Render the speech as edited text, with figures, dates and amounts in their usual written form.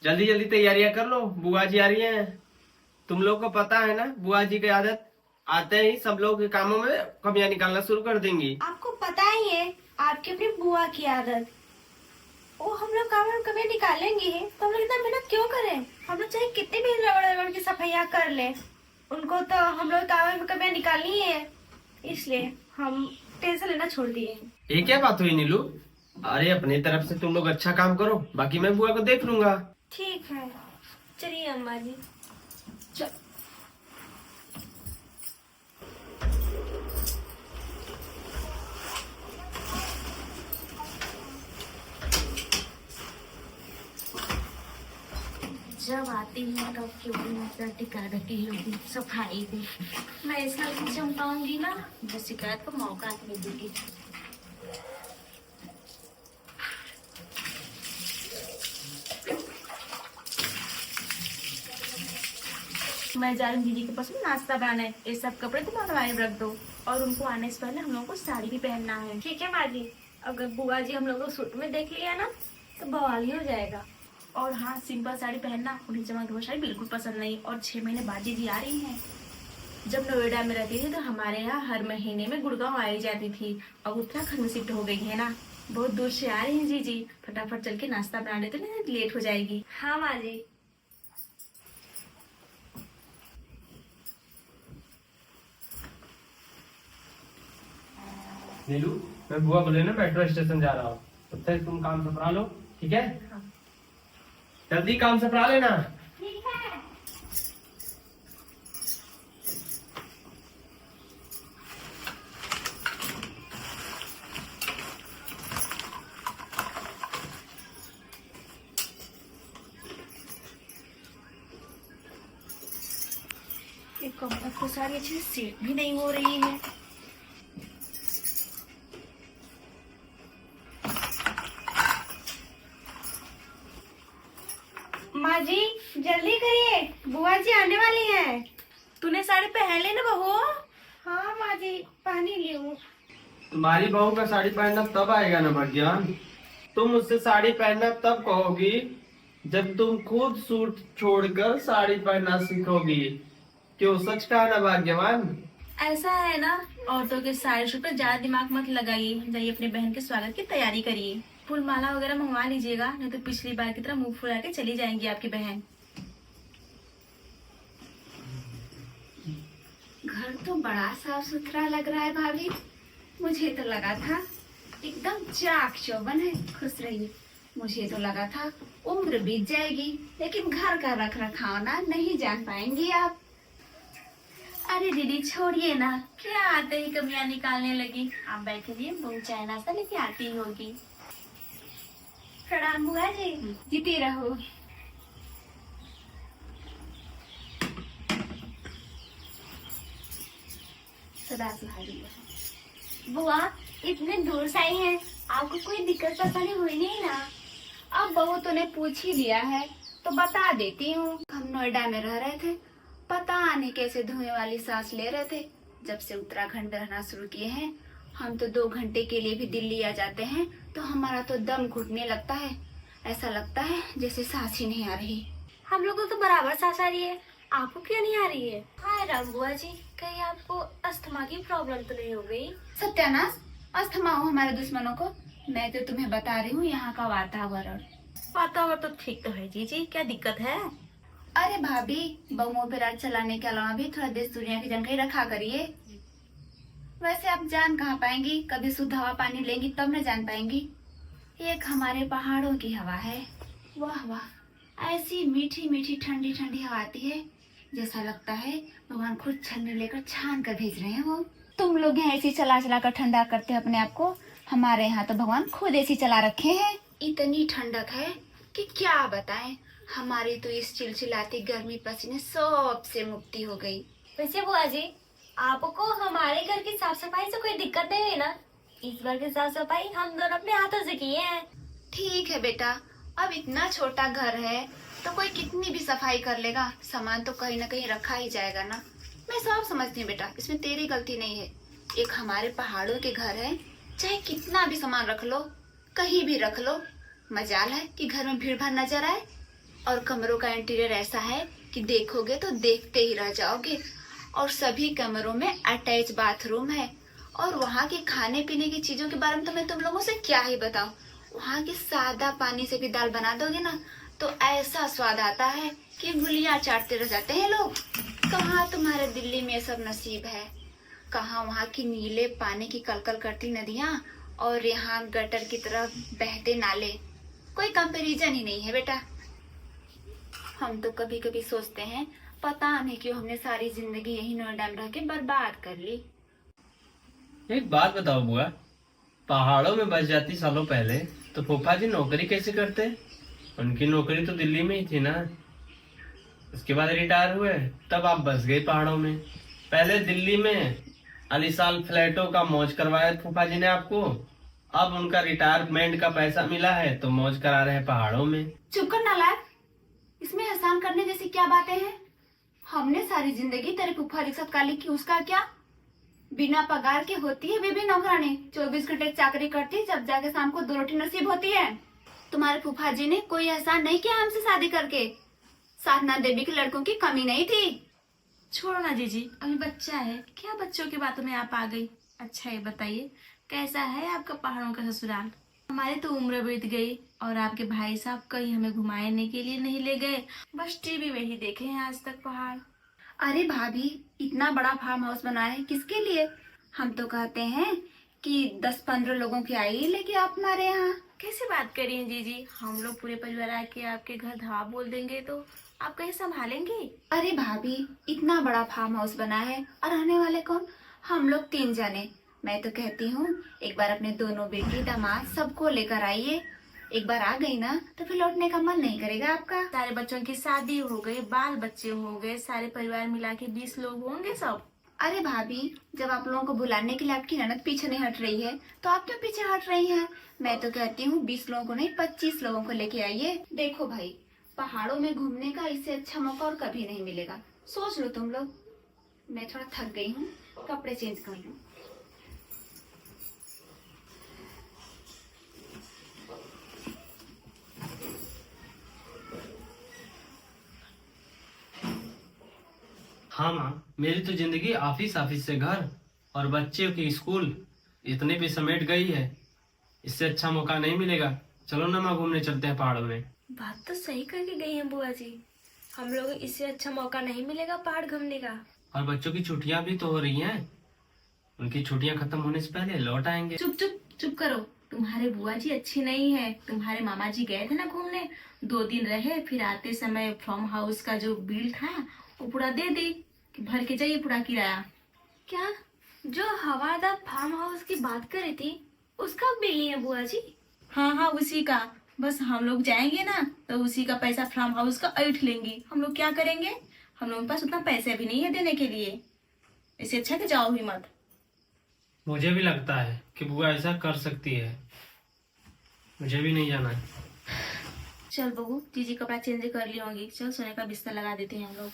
जल्दी जल्दी तैयारियां कर लो, बुआ जी आ रही हैं। तुम लोग को पता है ना बुआ जी की आदत, आते ही सब लोग के कामों में कमियां निकालना शुरू कर देंगी। आपको पता ही है आपकी अपनी बुआ की आदत। वो हम लोग काम में कभी निकालेंगे ही तो हम लोग इतना मेहनत क्यों करें। हम लोग चाहे कितनी भी रगड़ रगड़ की सफाइयाँ कर ले, उनको तो हम लोग काम में कभी निकालनी ही है। इसलिए हम टेंशन लेना छोड़ दिए हैं। ये क्या बात हुई नीलू? अरे अपनी तरफ से तुम लोग अच्छा काम करो, बाकी मैं बुआ को देख लूंगा। ठीक है, चलिए अम्मा जी। चल। जब आती है तब क्यों नजर टिका देती होगी सफाई पे। मैं ऐसा नहीं चमकाऊंगी ना जो शिकायत को मौका नहीं दूंगी। मैं जा रही हूँ दीदी के पास में नाश्ता बनाने। ये सब कपड़े तुम अलमारी में रख दो और उनको आने से पहले हम लोगों को साड़ी भी पहनना है। ठीक है माँ जी, अगर बुआ जी हम लोग को सूट में देख लिया ना तो बवाल ही हो जाएगा। और हाँ, सिंपल साड़ी पहनना, उन्हें चमक धमक साड़ी बिल्कुल पसंद नहीं। और 6 महीने बाद जी आ रही हैं। जब नोएडा में रहती थी तो हमारे यहाँ हर महीने में गुड़गांव आई जाती थी। अब उत्तराखंड में शिफ्ट हो गई है ना, बहुत दूर से आ रही हैं जी। फटाफट चल के नाश्ता बना लेते ना, लेट हो जाएगी। हाँ माँ जी। नीलू, मैं बुआ को लेने मेट्रो स्टेशन जा रहा हूँ, तब तक तुम काम सपरा लो, ठीक है? जल्दी काम सपरा लेना। ठीक है। एक कमर को सारी अच्छी सेट भी नहीं हो रही है। माँ जी जल्दी करिए, बुआ जी आने वाली हैं। तूने साड़ी पहन ली ना बहू? हाँ माँ जी, पानी ली हूँ। तुम्हारी बहू का साड़ी पहनना तब आएगा ना भाग्यवान, तुम उससे साड़ी पहनना तब कहोगी जब तुम खुद सूट छोड़कर साड़ी पहनना सीखोगी। क्यों, सच कहा ना भाग्यवान? ऐसा है ना, औरतों के साड़ी सूट पर ज्यादा दिमाग मत लगाइए। जाइए अपने बहन के स्वागत की तैयारी करिए। फूल माला वगैरह मंगवा लीजिएगा, नहीं तो पिछली बार की तरह मुंह फुला के चली जाएंगी आपकी बहन। घर तो बड़ा साफ सुथरा लग रहा है भाभी। मुझे तो लगा था एकदम चाक चौबंद है। खुश रहिए। मुझे तो लगा था उम्र बीत जाएगी, लेकिन घर का रख रखाव ना नहीं जान पाएंगी आप। अरे दीदी छोड़िए ना, क्या आते ही कमियां निकालने लगी। आप बैठिए, बहू चाय नाश्ता लेके आती ही होगी। प्रणाम बुआ जी। जीती रहो। सदा सुहागी रहो। बुआ इतने दूर से आई हैं, आपको कोई दिक्कत परेशानी हुई नहीं ना? अब बहू तूने पूछ ही लिया है तो बता देती हूँ। हम नोएडा में रह रहे थे, पता नहीं कैसे धुएं वाली सांस ले रहे थे। जब से उत्तराखंड में रहना शुरू किए हैं, हम तो 2 घंटे के लिए भी दिल्ली आ जाते हैं तो हमारा तो दम घुटने लगता है। ऐसा लगता है जैसे सांस ही नहीं आ रही। हम लोग को तो बराबर सांस आ रही है, आपको क्यों नहीं आ रही है? हाय राम बुआ जी, कहीं आपको अस्थमा की प्रॉब्लम तो नहीं हो गई? सत्यानाश, अस्थमा हो हमारे दुश्मनों को। मैं तो तुम्हें बता रही हूँ यहाँ का वातावरण। वातावरण तो ठीक तो है जी, क्या दिक्कत है? अरे भाभी, बहुओं पे राज चलाने के अलावा भी थोड़ा देश दुनिया की जानकारी रखा करिए। वैसे आप जान कहाँ पाएंगी, कभी शुद्ध हवा पानी लेंगी तब न जान पाएंगी। एक हमारे पहाड़ों की हवा है, वाह वाह, ऐसी मीठी मीठी ठंडी ठंडी हवा आती है जैसा लगता है भगवान खुद छन्नी लेकर छान कर भेज रहे हैं वो। तुम लोग यहाँ ऐसी चला चला कर ठंडा करते हो अपने आप को, हमारे यहाँ तो भगवान खुद ऐसी चला रखे हैं। इतनी ठंडक है कि क्या बताएं। हमारी तो इस चिलचिलाती गर्मी पसीने सबसे मुक्ति हो गई। वैसे बुआ जी, आपको हमारे घर की साफ सफाई से कोई दिक्कत नहीं हुई ना? इस बार की साफ सफाई हम दोनों अपने हाथों से किए हैं। ठीक है बेटा, अब इतना छोटा घर है तो कोई कितनी भी सफाई कर लेगा, सामान तो कहीं ना कहीं रखा ही जाएगा ना। मैं सब समझती हूँ बेटा, इसमें तेरी गलती नहीं है। एक हमारे पहाड़ों के घर है, चाहे कितना भी सामान रख लो, कहीं भी रख लो, मजाल है कि घर में भीड़ भाड़ नजर आए। और कमरों का इंटीरियर ऐसा है कि देखोगे तो देखते ही रह जाओगे। और सभी कमरों में अटैच बाथरूम है। और वहाँ के खाने पीने की चीजों के बारे में तो मैं तुम लोगों से क्या ही बताऊं। वहाँ की सादा पानी से भी दाल बना दोगे ना तो ऐसा स्वाद आता है कि उंगलियां चाटते रह जाते हैं लोग। कहाँ तुम्हारे दिल्ली में ये सब नसीब है। कहाँ वहाँ की नीले पानी की कलकल करती नदियाँ और यहाँ गटर की तरह बहते नाले। कोई कंपैरिजन ही नहीं है बेटा। हम तो कभी कभी सोचते हैं पता नहीं क्यों हमने सारी जिंदगी यही नोएडा में रह के बर्बाद कर ली। एक बात बताओ बुआ, पहाड़ों में बस जाती सालों पहले तो फूफा जी नौकरी कैसे करते? उनकी नौकरी तो दिल्ली में ही थी ना। उसके बाद रिटायर हुए तब आप बस गए पहाड़ों में। पहले दिल्ली में आलीशान फ्लैटों का मौज करवाया फूफा जी ने आपको। अब उनका रिटायरमेंट का पैसा मिला है तो मौज करा रहे हैं पहाड़ों में। चुप कर नालायक। इसमें एहसान करने जैसी क्या बातें हैं। हमने सारी जिंदगी तेरे फूफा के साथ काली की, उसका क्या? बिना पगार के होती है बेबी नौकरानी, 24 घंटे चाकरी करती, जब जाके शाम को 2 रोटी नसीब होती है। तुम्हारे फूफा जी ने कोई एहसान नहीं किया हमसे शादी करके। साधना देवी के लड़कों की कमी नहीं थी। छोड़ो ना जीजी, अभी बच्चा है, क्या बच्चों की बातों में आप आ गई। अच्छा ये बताइए कैसा है आपका पहाड़ों का ससुराल? हमारी तो उम्र बीत गई और आपके भाई साहब कहीं हमें घुमाने के लिए नहीं ले गए, बस टीवी में ही देखे हैं आज तक पहाड़। अरे भाभी, इतना बड़ा फार्म हाउस बनाया है किसके लिए? हम तो कहते हैं कि 10-15 लोगों की आइए लेके आप हमारे यहाँ। कैसे बात करी है जीजी, हम लोग पूरे परिवार आके आपके घर धावा बोल देंगे तो आप कहीं संभालेंगे? अरे भाभी, इतना बड़ा फार्म हाउस बना है और रहने वाले कौन? हम लोग 3 जने। मैं तो कहती हूँ एक बार अपने दोनों बेटी दामाद सबको लेकर आइए। एक बार आ गई ना तो फिर लौटने का मन नहीं करेगा आपका। सारे बच्चों की शादी हो गई, बाल बच्चे हो गए, सारे परिवार मिला के 20 लोग होंगे सब। अरे भाभी, जब आप लोगों को बुलाने के लिए आपकी ननद पीछे नहीं हट रही है तो आप क्यों पीछे हट रही हैं? मैं तो कहती हूँ 20 लोगों को नहीं 25 लोगों को लेके आइए। देखो भाई, पहाड़ों में घूमने का इससे अच्छा मौका और कभी नहीं मिलेगा। सोच लो तुम लोग। मैं थोड़ा थक गई हूँ, कपड़े चेंज कर लूँ। हाँ माँ, मेरी तो जिंदगी ऑफिस से घर और बच्चे की स्कूल इतने भी समेट गई है। इससे अच्छा मौका नहीं मिलेगा। चलो ना माँ, घूमने चलते हैं पहाड़ों में। बात तो सही करके गई है बुआ जी। हम लोग इससे अच्छा मौका नहीं मिलेगा पहाड़ घूमने का। और बच्चों की छुट्टियां भी तो हो रही हैं। उनकी छुट्टियां खत्म होने से पहले लौट आएंगे। चुप चुप चुप करो। तुम्हारे बुआ जी अच्छी नहीं है। तुम्हारे मामा जी गए थे ना घूमने, 2 दिन रहे, फिर आते समय फार्म हाउस का जो बिल था वो पूरा दे दी कि भर के जाइए पूरा किराया। क्या? जो हवादार फार्म हाउस की बात कर रही थी उसका बिल ही है बुआ जी? हाँ हाँ उसी का। बस हम लोग जाएंगे ना तो उसी का पैसा फार्म हाउस का ऐंठ लेंगी। हम लोग क्या करेंगे? हम लोगों के पास उतना पैसे भी नहीं है देने के लिए। इससे अच्छा कि जाओ ही मत। मुझे भी लगता है कि बुआ ऐसा कर सकती है। मुझे भी नहीं जाना है। चल बहू, जीजी कपड़ा चेंज कर ली होंगी। चल सोने का बिस्तर लगा देते हैं हम लोग।